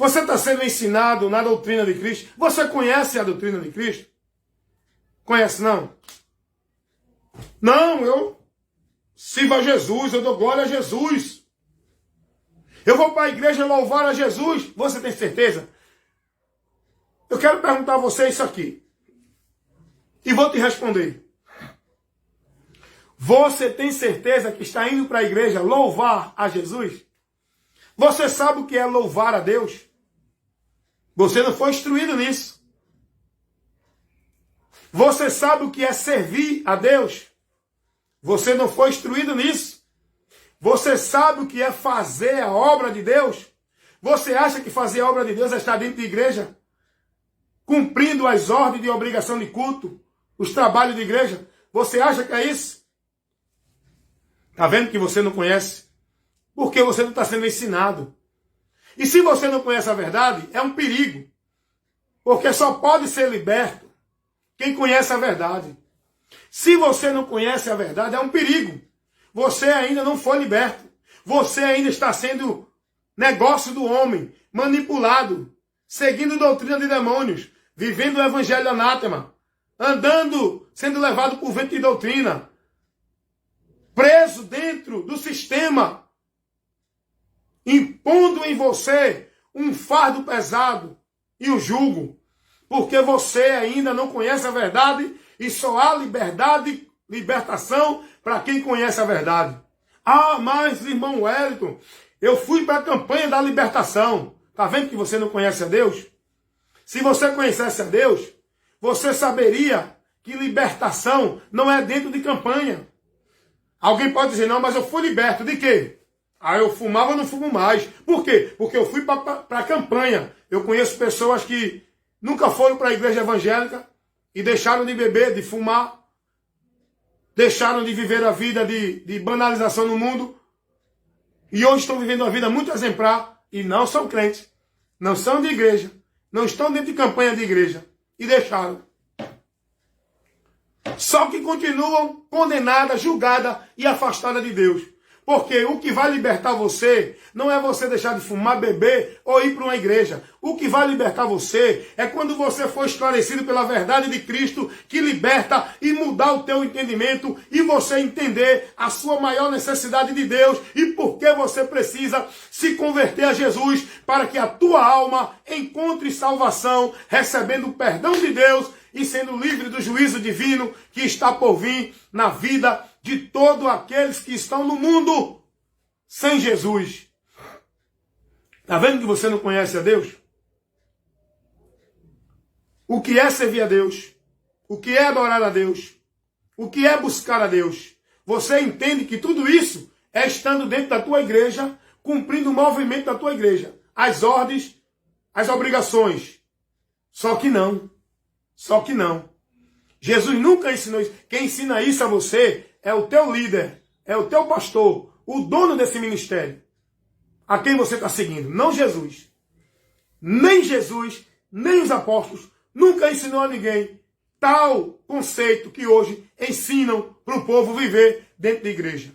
Você está sendo ensinado na doutrina de Cristo? Você conhece a doutrina de Cristo? Conhece não? Não, eu sirvo a Jesus, eu dou glória a Jesus. Eu vou para a igreja louvar a Jesus. Você tem certeza? Eu quero perguntar a você isso aqui. E vou te responder. Você tem certeza que está indo para a igreja louvar a Jesus? Você sabe o que é louvar a Deus? Você não foi instruído nisso. Você sabe o que é servir a Deus? Você não foi instruído nisso. Você sabe o que é fazer a obra de Deus? Você acha que fazer a obra de Deus é estar dentro de igreja? Cumprindo as ordens de obrigação de culto? Os trabalhos de igreja? Você acha que é isso? Está vendo que você não conhece? Porque você não está sendo ensinado. E se você não conhece a verdade, é um perigo. Porque só pode ser liberto quem conhece a verdade. Se você não conhece a verdade, é um perigo. Você ainda não foi liberto. Você ainda está sendo negócio do homem, manipulado, seguindo doutrina de demônios, vivendo o evangelho anátema, andando, sendo levado por vento de doutrina, preso dentro do sistema, impondo em você um fardo pesado e um jugo, porque você ainda não conhece a verdade e só há liberdade, libertação para quem conhece a verdade. Ah, mas irmão Wellington, eu fui para a campanha da libertação. Está vendo que você não conhece a Deus? Se você conhecesse a Deus, você saberia que libertação não é dentro de campanha. Alguém pode dizer, não, mas eu fui liberto. De quê? Ah, eu fumava, eu não fumo mais. Por quê? Porque eu fui para a campanha. Eu conheço pessoas que nunca foram para a igreja evangélica e deixaram de beber, de fumar, deixaram de viver a vida de banalização no mundo e hoje estão vivendo uma vida muito exemplar e não são crentes, não são de igreja, não estão dentro de campanha de igreja e deixaram. Só que continuam condenadas, julgadas e afastadas de Deus. Porque o que vai libertar você não é você deixar de fumar, beber ou ir para uma igreja. O que vai libertar você é quando você for esclarecido pela verdade de Cristo, que liberta e mudar o teu entendimento e você entender a sua maior necessidade de Deus e por que você precisa se converter a Jesus para que a tua alma encontre salvação, recebendo o perdão de Deus e sendo livre do juízo divino que está por vir na vida de todos aqueles que estão no mundo sem Jesus. Está vendo que você não conhece a Deus? O que é servir a Deus? O que é adorar a Deus? O que é buscar a Deus? Você entende que tudo isso é estando dentro da tua igreja, cumprindo o movimento da tua igreja. As ordens, as obrigações. Só que não. Só que não. Jesus nunca ensinou isso. Quem ensina isso a você é o teu líder, é o teu pastor, o dono desse ministério. A quem você está seguindo. Não Jesus. Nem Jesus, nem os apóstolos nunca ensinou a ninguém tal conceito que hoje ensinam para o povo viver dentro da igreja.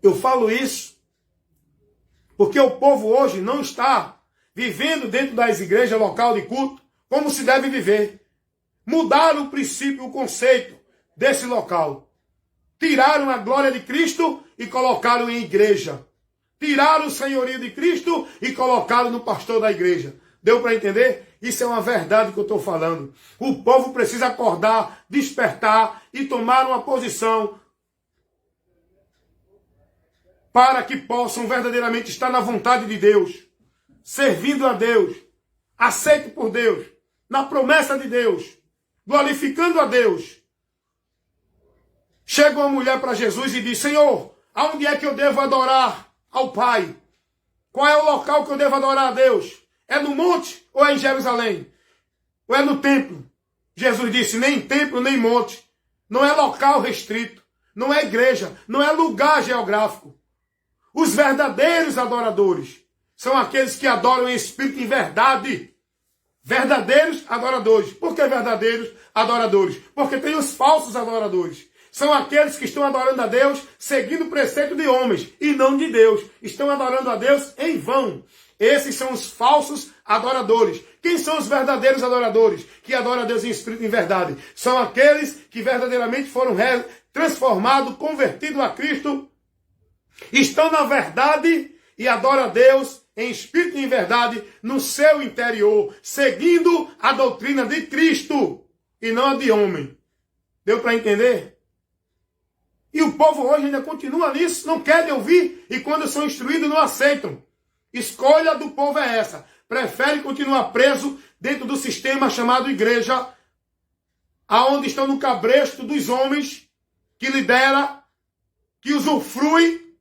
Eu falo isso porque o povo hoje não está vivendo dentro das igrejas local de culto como se deve viver. Mudaram o princípio, o conceito desse local. Tiraram a glória de Cristo e colocaram em igreja. Tiraram o senhorio de Cristo e colocaram no pastor da igreja. Deu para entender? Isso é uma verdade que eu estou falando. O povo precisa acordar, despertar e tomar uma posição para que possam verdadeiramente estar na vontade de Deus, servindo a Deus, aceito por Deus, na promessa de Deus, glorificando a Deus. Chega uma mulher para Jesus e diz, Senhor, aonde é que eu devo adorar ao Pai? Qual é o local que eu devo adorar a Deus? É no monte ou é em Jerusalém? Ou é no templo? Jesus disse, nem templo, nem monte. Não é local restrito. Não é igreja. Não é lugar geográfico. Os verdadeiros adoradores são aqueles que adoram em espírito e em verdade. Verdadeiros adoradores. Por que verdadeiros adoradores? Porque tem os falsos adoradores. são aqueles que estão adorando a Deus seguindo o preceito de homens e não de Deus. Estão adorando a Deus em vão. Esses são os falsos adoradores. Quem são os verdadeiros adoradores que adoram a Deus em espírito e em verdade? São aqueles que verdadeiramente foram transformados, convertidos a Cristo, estão na verdade e adoram a Deus em espírito e em verdade no seu interior, seguindo a doutrina de Cristo e não a de homem. Deu para entender? E o povo hoje ainda continua nisso, não querem ouvir, e quando são instruídos não aceitam. Escolha do povo é essa. Prefere continuar preso dentro do sistema chamado igreja, aonde estão no cabresto dos homens, que lidera, que usufrui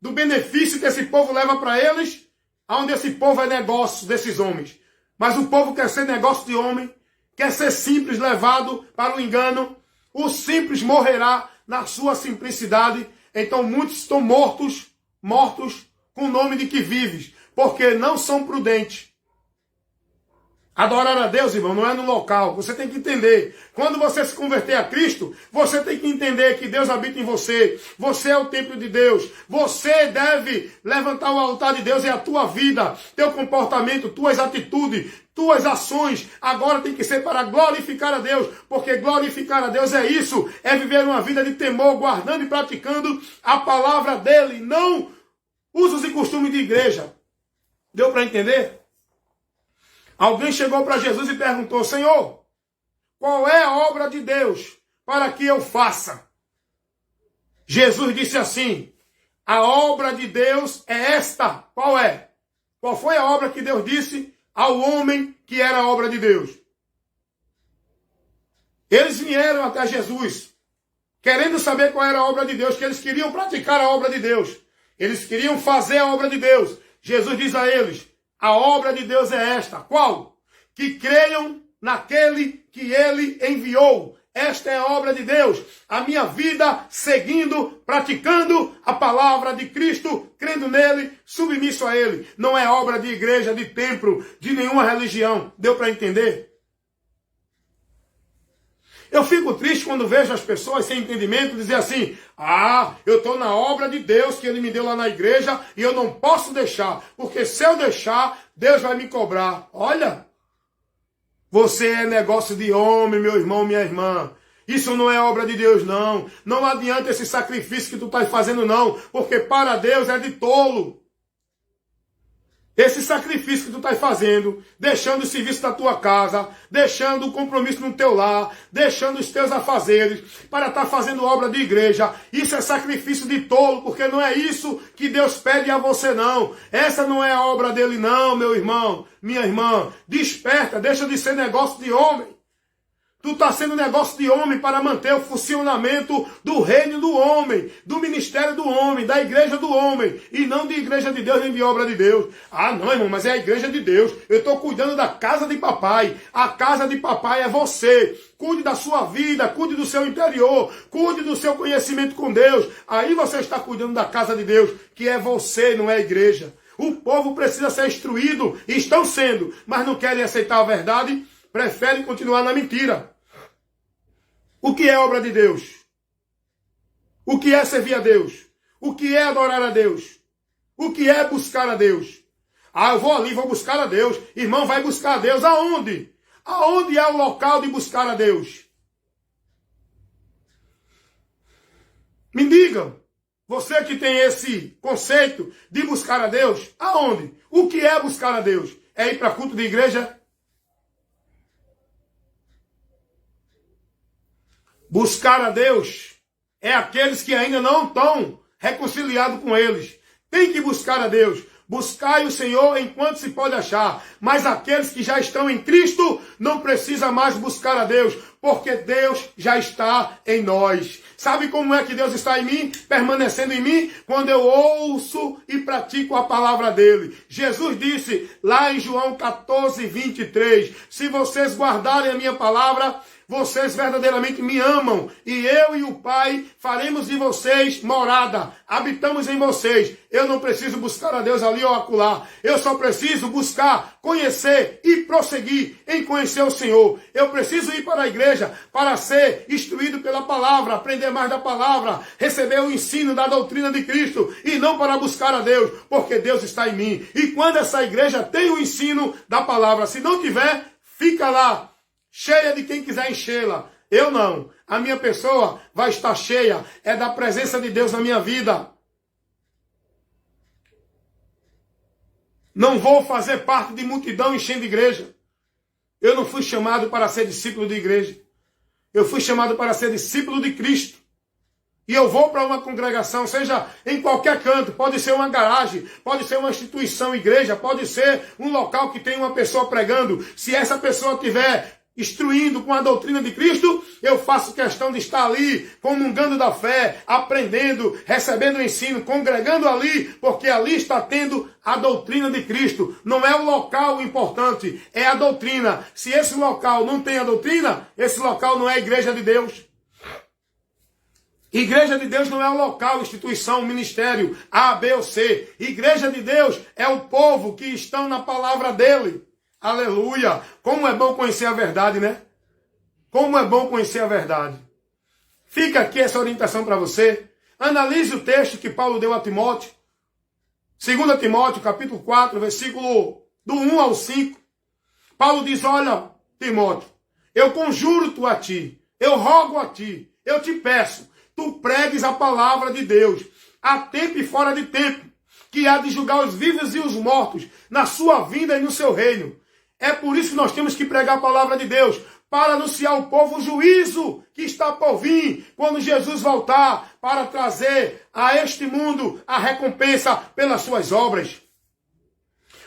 do benefício que esse povo leva para eles, aonde esse povo é negócio desses homens. Mas o povo quer ser negócio de homem, quer ser simples, levado para o engano. O simples morrerá na sua simplicidade. Então muitos estão mortos com o nome de que vives, porque não são prudentes. Adorar a Deus, irmão, não é no local. Você tem que entender. Quando você se converter a Cristo, você tem que entender que Deus habita em você. Você é o templo de Deus. Você deve levantar o altar de Deus. É a tua vida, teu comportamento, tuas atitudes, tuas ações. Agora tem que ser para glorificar a Deus. Porque glorificar a Deus é isso. É viver uma vida de temor, guardando e praticando a palavra dele. Não usos e costumes de igreja. Deu para entender? Alguém chegou para Jesus e perguntou: Senhor, qual é a obra de Deus para que eu faça? Jesus disse assim: a obra de Deus é esta. Qual é? Qual foi a obra que Deus disse ao homem que era a obra de Deus? Eles vieram até Jesus, querendo saber qual era a obra de Deus, que eles queriam praticar a obra de Deus. Eles queriam fazer a obra de Deus. Jesus diz a eles: a obra de Deus é esta. Qual? Que creiam naquele que ele enviou. Esta é a obra de Deus. A minha vida seguindo, praticando a palavra de Cristo, crendo nele, submisso a ele. Não é obra de igreja, de templo, de nenhuma religião. Deu para entender? Eu fico triste quando vejo as pessoas sem entendimento dizer assim: ah, eu estou na obra de Deus que ele me deu lá na igreja e eu não posso deixar, porque se eu deixar, Deus vai me cobrar. Olha, você é negócio de homem, meu irmão, minha irmã. Isso não é obra de Deus, não. Não adianta esse sacrifício que tu estás fazendo, não, porque para Deus é de tolo. Esse sacrifício que tu estás fazendo, deixando o serviço da tua casa, deixando o compromisso no teu lar, deixando os teus afazeres, para estar fazendo obra de igreja, isso é sacrifício de tolo, porque não é isso que Deus pede a você, não. Essa não é a obra dele, não, meu irmão, minha irmã. Desperta, deixa de ser negócio de homem. Tu está sendo negócio de homem para manter o funcionamento do reino do homem, do ministério do homem, da igreja do homem, e não de igreja de Deus nem de obra de Deus. Ah, não, irmão, mas é a igreja de Deus. Eu estou cuidando da casa de papai. A casa de papai é você. Cuide da sua vida, cuide do seu interior, cuide do seu conhecimento com Deus. Aí você está cuidando da casa de Deus, que é você, não é a igreja. O povo precisa ser instruído, e estão sendo, mas não querem aceitar a verdade, preferem continuar na mentira. O que é obra de Deus? O que é servir a Deus? O que é adorar a Deus? O que é buscar a Deus? Ah, eu vou ali, vou buscar a Deus. Irmão, vai buscar a Deus aonde? Aonde é o local de buscar a Deus? Me digam, você que tem esse conceito de buscar a Deus, aonde? O que é buscar a Deus? É ir para culto de igreja? Buscar a Deus é aqueles que ainda não estão reconciliados com eles. Tem que buscar a Deus. Buscai o Senhor enquanto se pode achar. Mas aqueles que já estão em Cristo não precisam mais buscar a Deus, porque Deus já está em nós. Sabe como é que Deus está em mim, permanecendo em mim? Quando eu ouço e pratico a palavra dele. Jesus disse lá em João 14, 23, se vocês guardarem a minha palavra, vocês verdadeiramente me amam, e eu e o Pai faremos de vocês morada, habitamos em vocês. Eu não preciso buscar a Deus ali ou acolá, eu só preciso buscar, conhecer e prosseguir em conhecer o Senhor. Eu preciso ir para a igreja para ser instruído pela palavra, aprender mais da palavra, receber o ensino da doutrina de Cristo, e não para buscar a Deus, porque Deus está em mim. E quando essa igreja tem o ensino da palavra, se não tiver, fica lá, cheia de quem quiser enchê-la. Eu não. A minha pessoa vai estar cheia, é da presença de Deus na minha vida. Não vou fazer parte de multidão enchendo igreja. Eu não fui chamado para ser discípulo de igreja. Eu fui chamado para ser discípulo de Cristo. E eu vou para uma congregação, seja em qualquer canto, pode ser uma garagem, pode ser uma instituição, igreja, pode ser um local que tem uma pessoa pregando. Se essa pessoa tiver instruindo com a doutrina de Cristo, eu faço questão de estar ali, comungando da fé, aprendendo, recebendo o ensino, congregando ali, porque ali está tendo a doutrina de Cristo. Não é o local importante, é a doutrina. Se esse local não tem a doutrina, esse local não é a igreja de Deus. Igreja de Deus não é o local, instituição, ministério, A, B ou C. Igreja de Deus é o povo que estão na palavra dele. Aleluia! Como é bom conhecer a verdade, né? Como é bom conhecer a verdade. Fica aqui essa orientação para você. Analise o texto que Paulo deu a Timóteo. 2 Timóteo, capítulo 4, versículo do 1 ao 5. Paulo diz, olha, Timóteo, eu conjuro-te a ti, eu rogo a ti, eu te peço, tu pregues a palavra de Deus, a tempo e fora de tempo, que há de julgar os vivos e os mortos, na sua vinda e no seu reino. É por isso que nós temos que pregar a palavra de Deus, para anunciar ao povo o juízo que está por vir, quando Jesus voltar, para trazer a este mundo a recompensa pelas suas obras.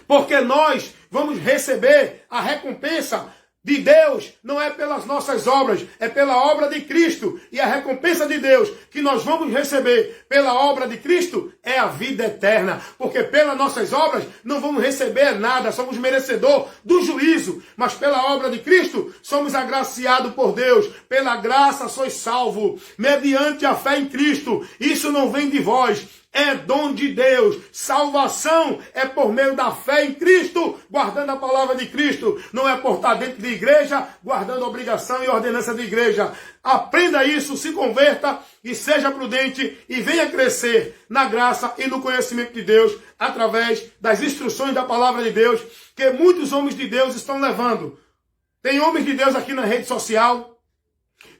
Porque nós vamos receber a recompensa de Deus, não é pelas nossas obras, é pela obra de Cristo. E a recompensa de Deus que nós vamos receber pela obra de Cristo é a vida eterna. Porque pelas nossas obras não vamos receber nada, somos merecedor do juízo. Mas pela obra de Cristo somos agraciados por Deus. Pela graça sois salvo, mediante a fé em Cristo. Isso não vem de vós, é dom de Deus. Salvação é por meio da fé em Cristo, guardando a palavra de Cristo. Não é por estar dentro de igreja, guardando a obrigação e ordenança de igreja. Aprenda isso, se converta e seja prudente e venha crescer na graça e no conhecimento de Deus, através das instruções da palavra de Deus, que muitos homens de Deus estão levando. Tem homens de Deus aqui na rede social,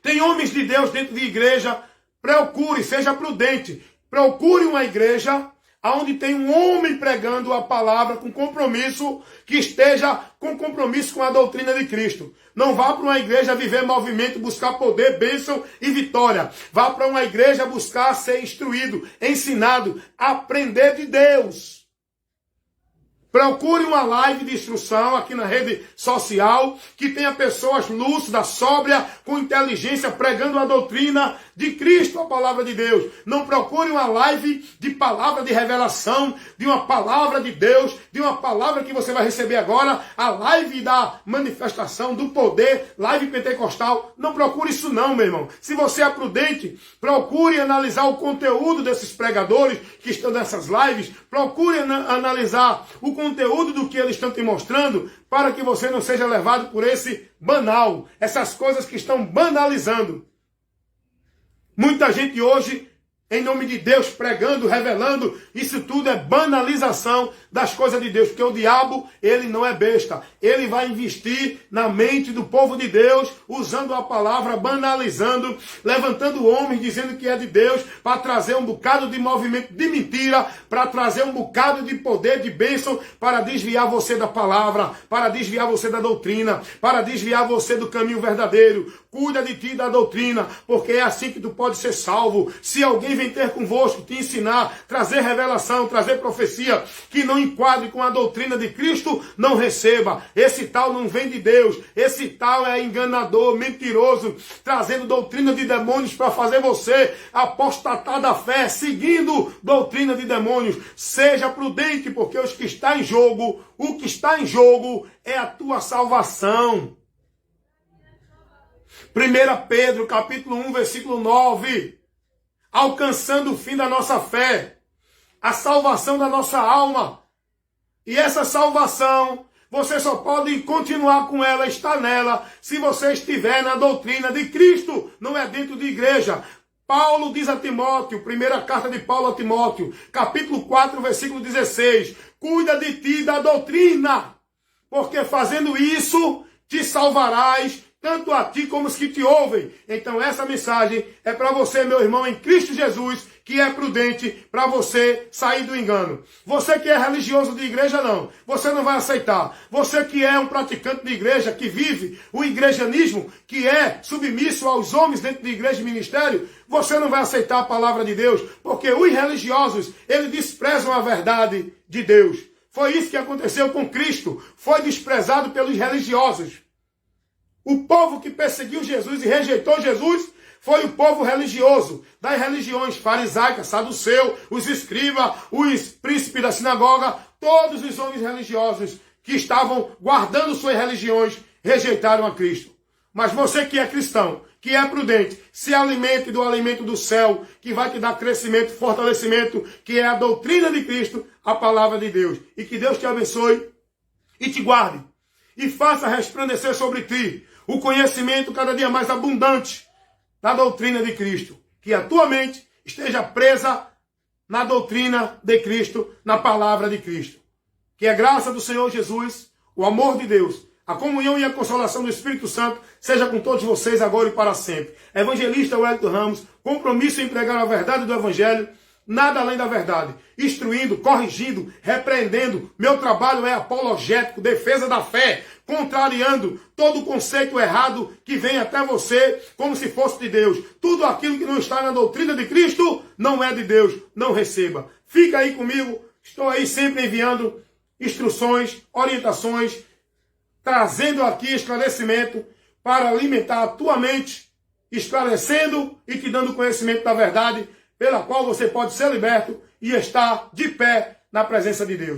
tem homens de Deus dentro de igreja. Procure, seja prudente. Procure uma igreja onde tem um homem pregando a palavra com compromisso, que esteja com compromisso com a doutrina de Cristo. Não vá para uma igreja viver movimento, buscar poder, bênção e vitória. Vá para uma igreja buscar ser instruído, ensinado, aprender de Deus. Procure uma live de instrução aqui na rede social, que tenha pessoas lúcidas, sóbrias, com inteligência, pregando a doutrina de Cristo, a palavra de Deus. Não procure uma live de palavra de revelação, de uma palavra de Deus, de uma palavra que você vai receber agora, a live da manifestação do poder, live pentecostal. Não procure isso não, meu irmão. Se você é prudente, procure analisar o conteúdo desses pregadores que estão nessas lives, procure analisar o conteúdo do que eles estão te mostrando, para que você não seja levado por esse banal, essas coisas que estão banalizando. Muita gente hoje, em nome de Deus, pregando, revelando, isso tudo é banalização das coisas de Deus, porque o diabo, ele não é besta. Ele vai investir na mente do povo de Deus, usando a palavra, banalizando, levantando homens, dizendo que é de Deus, para trazer um bocado de movimento de mentira, para trazer um bocado de poder, de bênção, para desviar você da palavra, para desviar você da doutrina, para desviar você do caminho verdadeiro. Cuida de ti e da doutrina, porque é assim que tu pode ser salvo. Se alguém vem ter convosco, te ensinar, trazer revelação, trazer profecia, que não enquadre com a doutrina de Cristo, não receba. Esse tal não vem de Deus. Esse tal é enganador, mentiroso, trazendo doutrina de demônios para fazer você apostatar da fé, seguindo doutrina de demônios. Seja prudente, porque o que está em jogo é a tua salvação. 1 Pedro, capítulo 1, versículo 9. Alcançando o fim da nossa fé, a salvação da nossa alma. E essa salvação, você só pode continuar com ela, estar nela, se você estiver na doutrina de Cristo, não é dentro de igreja. Paulo diz a Timóteo, primeira carta de Paulo a Timóteo, capítulo 4, versículo 16, cuida de ti da doutrina, porque fazendo isso, te salvarás, tanto a ti como os que te ouvem. Então essa mensagem é para você, meu irmão, em Cristo Jesus, que é prudente para você sair do engano. Você que é religioso de igreja, não. Você não vai aceitar. Você que é um praticante de igreja, que vive o igrejanismo, que é submisso aos homens dentro de igreja e ministério, você não vai aceitar a palavra de Deus, porque os religiosos, eles desprezam a verdade de Deus. Foi isso que aconteceu com Cristo. Foi desprezado pelos religiosos. O povo que perseguiu Jesus e rejeitou Jesus foi o povo religioso, das religiões farisaicas, saduceu, os escribas, os príncipes da sinagoga, todos os homens religiosos que estavam guardando suas religiões, rejeitaram a Cristo. Mas você que é cristão, que é prudente, se alimente do alimento do céu, que vai te dar crescimento, fortalecimento, que é a doutrina de Cristo, a palavra de Deus. E que Deus te abençoe e te guarde. E faça resplandecer sobre ti o conhecimento cada dia mais abundante da doutrina de Cristo. Que a tua mente esteja presa na doutrina de Cristo, na palavra de Cristo. Que a graça do Senhor Jesus, o amor de Deus, a comunhão e a consolação do Espírito Santo seja com todos vocês agora e para sempre. Evangelista Wellington Ramos, compromisso em pregar a verdade do Evangelho, nada além da verdade, instruindo, corrigindo, repreendendo. Meu trabalho é apologético, defesa da fé, contrariando todo o conceito errado que vem até você como se fosse de Deus. Tudo aquilo que não está na doutrina de Cristo não é de Deus, não receba. Fica aí comigo, estou aí sempre enviando instruções, orientações, trazendo aqui esclarecimento para alimentar a tua mente, esclarecendo e te dando conhecimento da verdade, pela qual você pode ser liberto e estar de pé na presença de Deus.